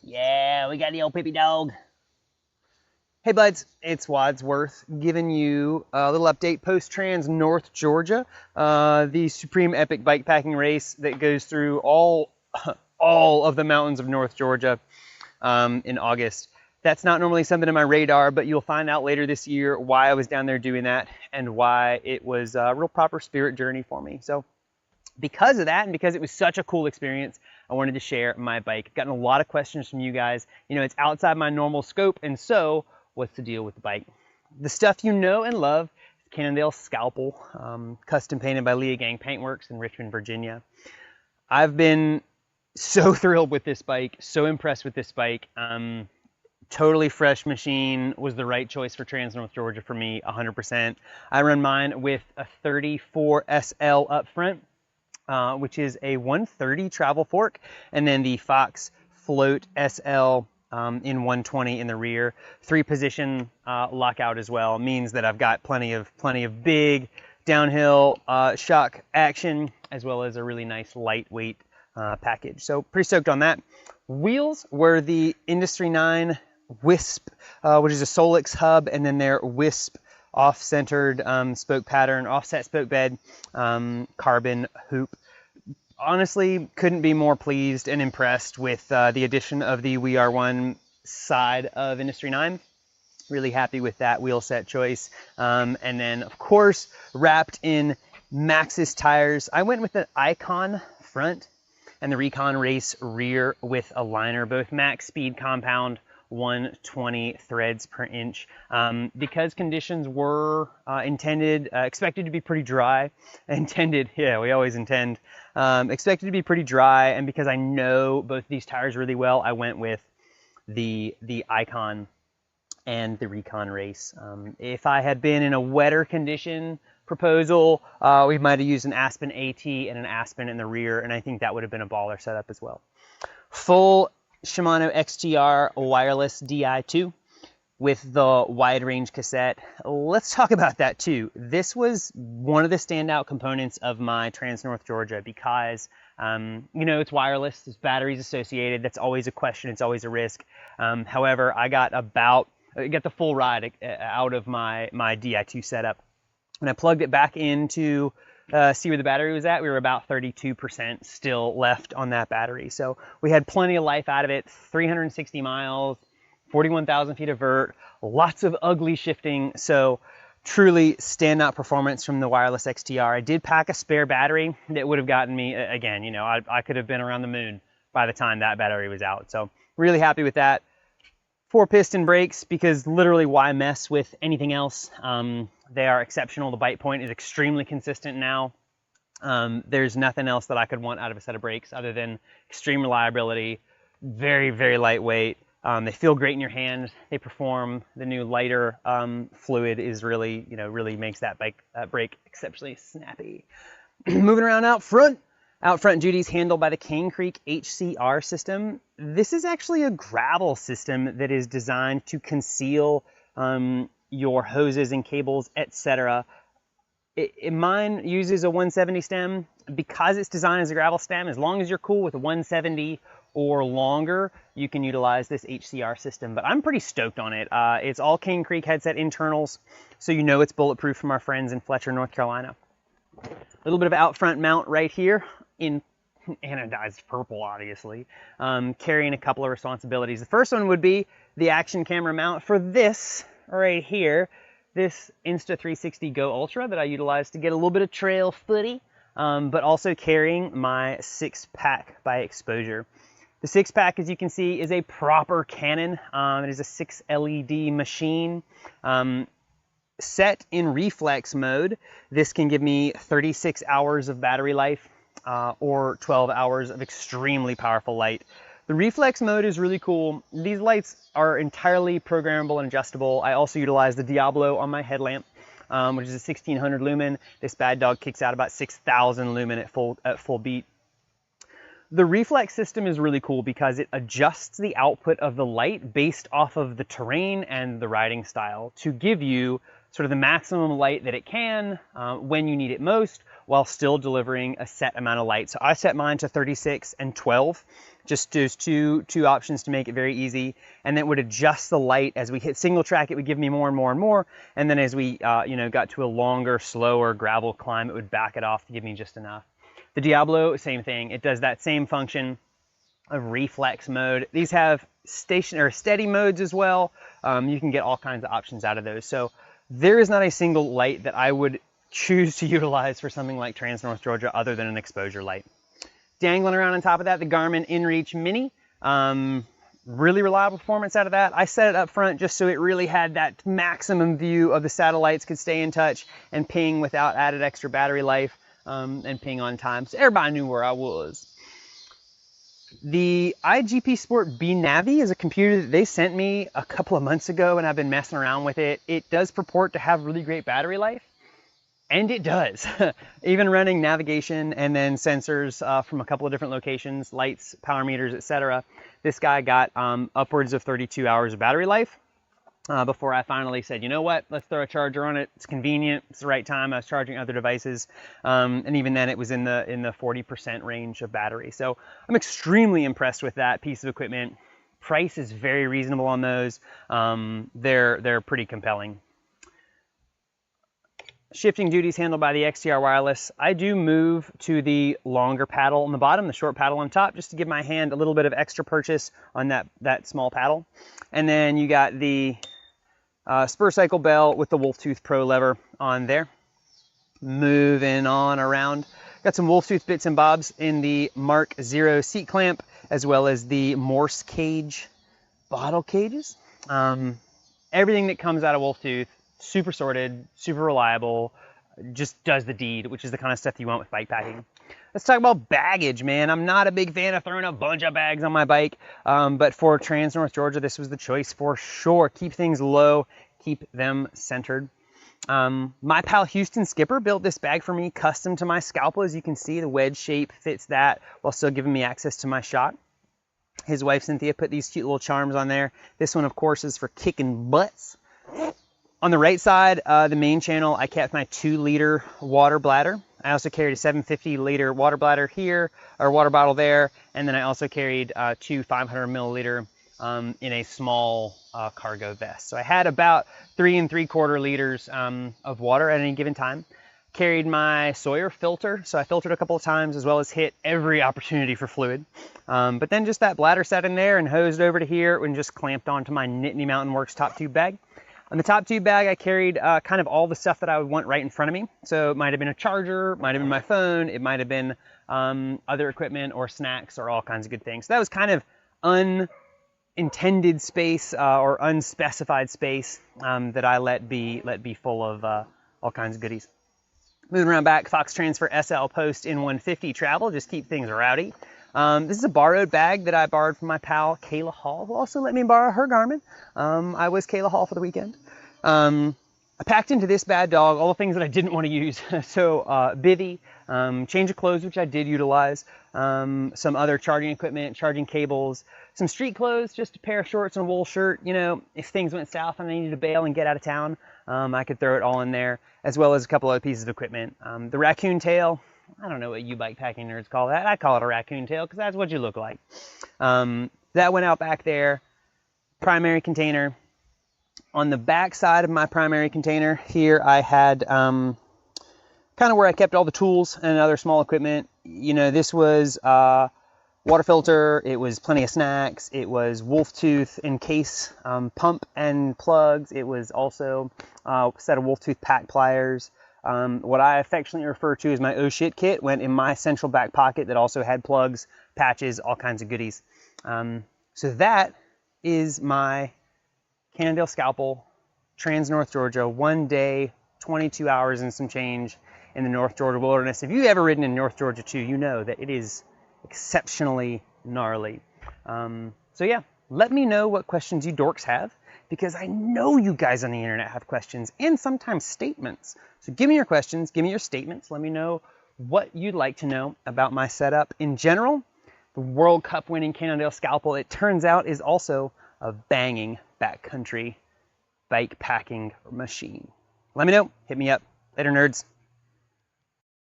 Yeah, we got the old Pippi dog. Hey buds, it's Wadsworth giving you a little update post-Trans North Georgia, the supreme epic bikepacking race that goes through all of the mountains of North Georgia in August. That's not normally something in my radar, but you'll find out later this year why I was down there doing that and why it was a real proper spirit journey for me. So because of that, and because it was such a cool experience, I wanted to share my bike. I've gotten a lot of questions from you guys. You know, it's outside my normal scope, and so what's the deal with the bike? The stuff you know and love, Cannondale Scalpel, custom painted by Leah Gang Paintworks in Richmond, Virginia. I've been so thrilled with this bike, so impressed with this bike. Totally fresh machine, was the right choice for Trans North Georgia for me, 100%. I run mine with a 34 SL up front, which is a 130 travel fork, and then the Fox Float SL in 120 in the rear. 3-position lockout as well means that I've got plenty of big downhill shock action, as well as a really nice lightweight package. So pretty stoked on that. Wheels were the Industry 9 Whisp, which is a Solix hub, and then their Whisp off-centered spoke pattern, offset spoke bed, carbon hoop. Honestly, couldn't be more pleased and impressed with the addition of the We Are One side of Industry 9. Really happy with that wheel set choice. And then, of course, wrapped in Maxxis tires, I went with the Ikon front and the Rekon Race rear with a liner, both max speed compound, 120 threads per inch, because conditions were expected to be pretty dry. Yeah, we always intend. Expected to be pretty dry, and because I know both these tires really well, I went with the Ikon and the Rekon Race. If I had been in a wetter condition proposal, we might have used an Aspen AT and an Aspen in the rear, and I think that would have been a baller setup as well. Full Shimano XTR wireless Di2 with the wide range cassette. Let's talk about that too. This was one of the standout components of my Trans North Georgia because, you know, it's wireless, there's batteries associated. That's always a question, it's always a risk. However, I got the full ride out of my Di2 setup. When I plugged it back in to see where the battery was at, we were about 32% still left on that battery. So we had plenty of life out of it, 360 miles, 41,000 feet of vert, lots of ugly shifting. So truly standout performance from the wireless XTR. I did pack a spare battery that would have gotten me, again, you know, I could have been around the moon by the time that battery was out. So really happy with that. 4-piston brakes, because literally why mess with anything else? They are exceptional. The bite point is extremely consistent now. There's nothing else that I could want out of a set of brakes other than extreme reliability, very, very lightweight. They feel great in your hand. They perform. The new lighter fluid is really, you know, really makes that bike brake exceptionally snappy. Moving around out front duty's handled by the Cane Creek HCR system. This is actually a gravel system that is designed to conceal your hoses and cables, etc. Mine uses a 170 stem. Because it's designed as a gravel stem, as long as you're cool with a 170 or longer, you can utilize this HCR system. But I'm pretty stoked on it. It's all Cane Creek headset internals, so you know it's bulletproof from our friends in Fletcher, North Carolina. A little bit of out front mount right here in anodized purple, obviously, carrying a couple of responsibilities. The first one would be the action camera mount for this right here, this Insta360 Go Ultra that I utilize to get a little bit of trail footy, but also carrying my 6-pack by Exposure. The 6-pack, as you can see, is a proper Canon. It is a 6 LED machine. Set in reflex mode, this can give me 36 hours of battery life or 12 hours of extremely powerful light. The reflex mode is really cool. These lights are entirely programmable and adjustable. I also utilize the Diablo on my headlamp, which is a 1600 lumen. This bad dog kicks out about 6,000 lumen at full beat. The reflex system is really cool because it adjusts the output of the light based off of the terrain and the riding style to give you sort of the maximum light that it can when you need it most, while still delivering a set amount of light. So I set mine to 36 and 12, Just those two options to make it very easy, and then it would adjust the light as we hit single track. It would give me more and more and more, and then as we got to a longer, slower gravel climb, it would back it off to give me just enough. The Diablo, same thing. It does that same function of reflex mode. These have steady modes as well. You can get all kinds of options out of those. So there is not a single light that I would choose to utilize for something like Trans North Georgia other than an exposure light. Dangling around on top of that, the Garmin InReach Mini. Really reliable performance out of that. I set it up front just so it really had that maximum view of the satellites, could stay in touch and ping without added extra battery life, and ping on time. So everybody knew where I was. The IGPSport BiNavi is a computer that they sent me a couple of months ago, and I've been messing around with it. It does purport to have really great battery life. And it does. Even running navigation and then sensors from a couple of different locations, lights, power meters, etc. This guy got upwards of 32 hours of battery life before I finally said, you know what, let's throw a charger on it. It's convenient. It's the right time. I was charging other devices. And even then it was in the 40% range of battery. So I'm extremely impressed with that piece of equipment. Price is very reasonable on those. They're pretty compelling. Shifting duties handled by the XTR Wireless. I do move to the longer paddle on the bottom, the short paddle on top, just to give my hand a little bit of extra purchase on that small paddle. And then you got the spur cycle bell with the Wolf Tooth Pro lever on there. Moving on around. Got some Wolf Tooth bits and bobs in the Mark 0 seat clamp, as well as the Morse cage bottle cages. Everything that comes out of Wolf Tooth, super sorted, super reliable, just does the deed, which is the kind of stuff you want with bike packing. Let's talk about baggage, man. I'm not a big fan of throwing a bunch of bags on my bike, but for Trans North Georgia, this was the choice for sure. Keep things low, keep them centered. My pal Houston Skipper built this bag for me, custom to my Scalpel. As you can see, the wedge shape fits that while still giving me access to my shot. His wife Cynthia put these cute little charms on there. This one, of course, is for kicking butts. On the right side, the main channel, I kept my 2-liter water bladder. I also carried a 750-liter water bladder here, or water bottle there, and then I also carried 2 500-milliliter in a small cargo vest. So I had about 3 3/4 liters of water at any given time. Carried my Sawyer filter, so I filtered a couple of times as well as hit every opportunity for fluid. But then just that bladder sat in there and hosed over to here and just clamped onto my Nittany Mountain Works top tube bag. On the top tube bag, I carried kind of all the stuff that I would want right in front of me. So it might have been a charger, might have been my phone, it might have been other equipment or snacks or all kinds of good things. So that was kind of unintended space or unspecified space that I let be full of all kinds of goodies. Moving around back, Fox Transfer SL Post in 150 travel, just keep things rowdy. This is a borrowed bag that I borrowed from my pal Kayla Hall, who also let me borrow her Garmin. I was Kayla Hall for the weekend. I packed into this bad dog all the things that I didn't want to use. So bivy, change of clothes, which I did utilize, some other charging equipment, charging cables, some street clothes, just a pair of shorts and a wool shirt. You know, if things went south and I needed to bail and get out of town, I could throw it all in there, as well as a couple other pieces of equipment. The raccoon tail, I don't know what you bike packing nerds call that. I call it a raccoon tail because that's what you look like. That went out back there. Primary container. On the back side of my primary container here, I had kind of where I kept all the tools and other small equipment. You know, this was water filter. It was plenty of snacks. It was Wolf Tooth in case pump and plugs. It was also a set of Wolf Tooth pack pliers. What I affectionately refer to as my oh shit kit went in my central back pocket that also had plugs, patches, all kinds of goodies. So that is my Cannondale Scalpel, Trans North Georgia, 1 day, 22 hours and some change in the North Georgia wilderness. If you've ever ridden in North Georgia too, you know that it is exceptionally gnarly. So yeah, let me know what questions you dorks have, because I know you guys on the internet have questions and sometimes statements. So give me your questions, give me your statements. Let me know what you'd like to know about my setup in general. The World Cup winning Cannondale Scalpel, it turns out, is also a banging backcountry bike packing machine. Let me know. Hit me up. Later, nerds.